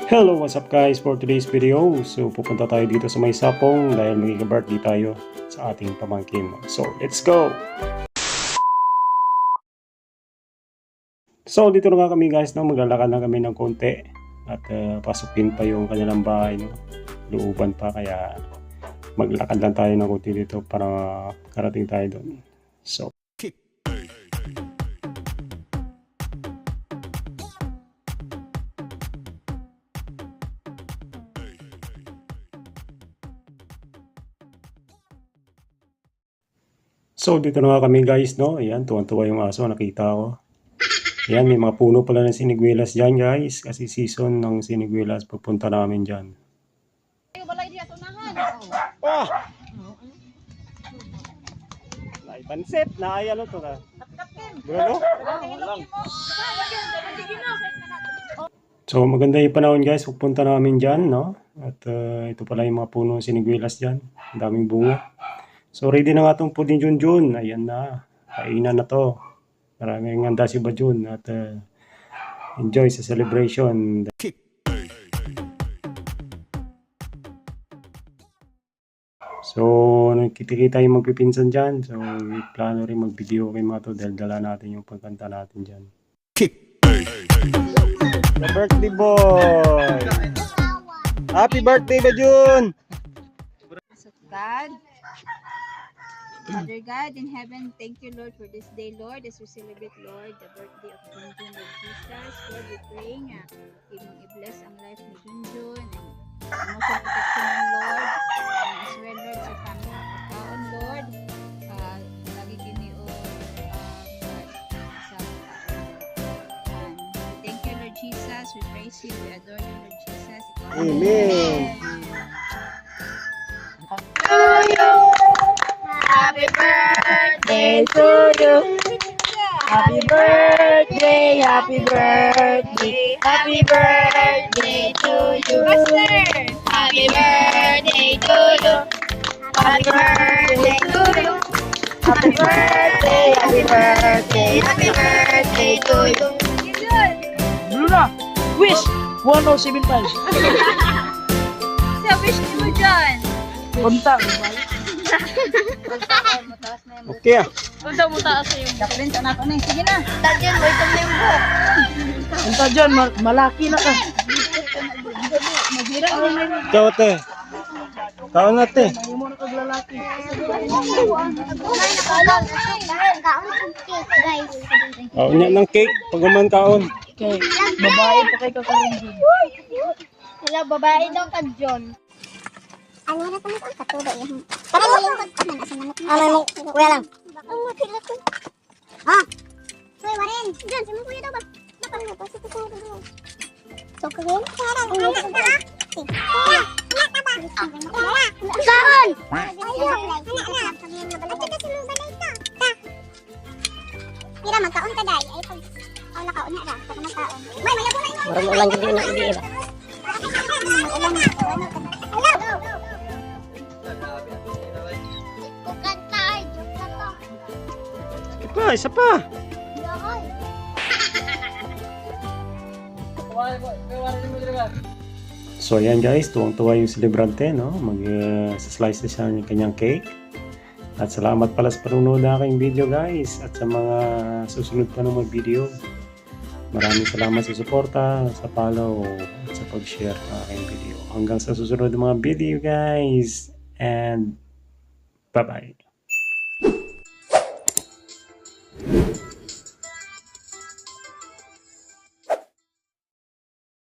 Hello, what's up guys for today's video? So pupunta tayo dito sa may sapong dahil magiging-birthday tayo sa ating pamangkin. So let's go! So dito na nga kami guys, maglalakad na kami ng konti at pasukin pa yung kanilang bahay, no? Looban pa, kaya maglakad lang tayo ng konti dito para karating tayo doon. So dito na nga kami guys, no? Ayan, tuwan-tuwa yung aso, nakita ko. Ayan, may mga puno pala ng siniguelas dyan guys. Kasi season ng siniguelas, pupunta namin dyan. Oh! Naipansit, naayalo to ka. Bruno? So maganda yung panahon guys, pupunta namin dyan, no? At ito pala yung mga puno ng siniguelas dyan. Ang daming bunga. So ready na nga itong puding Junjun. Ayan na. Kainan na to. Maraming handa si Bajun at enjoy sa celebration. So nagkita-kita yung magpipinsan dyan. So plano rin mag-video kay mga to dahil dala natin yung pagkanta natin dyan. The birthday boy! Happy birthday Bajun! God, Father God in heaven, thank you, Lord, for this day, Lord, as we celebrate, Lord, the birthday of Junjun, Lord Jesus. Lord, we pray nga, i-bless ang life ni Junjun, and emotional protection ng Lord, and as well, Lord, sa family ng pagkaon, Lord, lagi kiniyo sa pagkaon. Thank you, Lord Jesus, we praise you, we adore you, Lord Jesus. Amen! Happy birthday to you. Happy birthday, happy birthday, happy birthday to you. Happy birthday to you. Happy birthday to you. Happy birthday, happy birthday, happy birthday to you. Luna, wish 1075. Sa wish ni mo dyan. Punta. Okay ah. Punta mo taas yung. Daplin sa nato na. Sige na. Tagyan, wait ang yung buhok. Punta dyan, malaki na ka. Maghirap mo na yun. Ikaw ate. Kaon ate. Ayaw mo na kaglalaki. Kaon niya ng cake. Pagaman kaon. Okay, babae pa kay kakarin. Wala, babae daw ka, John. Ano na pala ang katudo yung. Pero mo yung pagkaman asa manok. May kuya lang. Ang makila ko. Ha? Kuya Waren, diyan si mo kuya daw ba? Dapat mo pa sa kuya daw. So kuya, para ang ano ka? Kuya, nata ba? Saan? Ayo, ana na. At kita si mo balay ta. Ta. Mira magkaon ka dai ay pag wala kaon na ra, pag magkaon. May mayabo na imo. Marami ulang gindi na hindi ba? Ulang na. Hello. Isa pa. So ayan guys, tuwang-tuwa yung celebrante, no? Mag-slice na siya ng kanyang cake. At salamat pala sa panunod na aking video guys. At sa mga susunod pa ng mga video. Maraming salamat sa suporta, sa follow, at sa pag-share ng aking video. Hanggang sa susunod ng mga video guys. And bye-bye.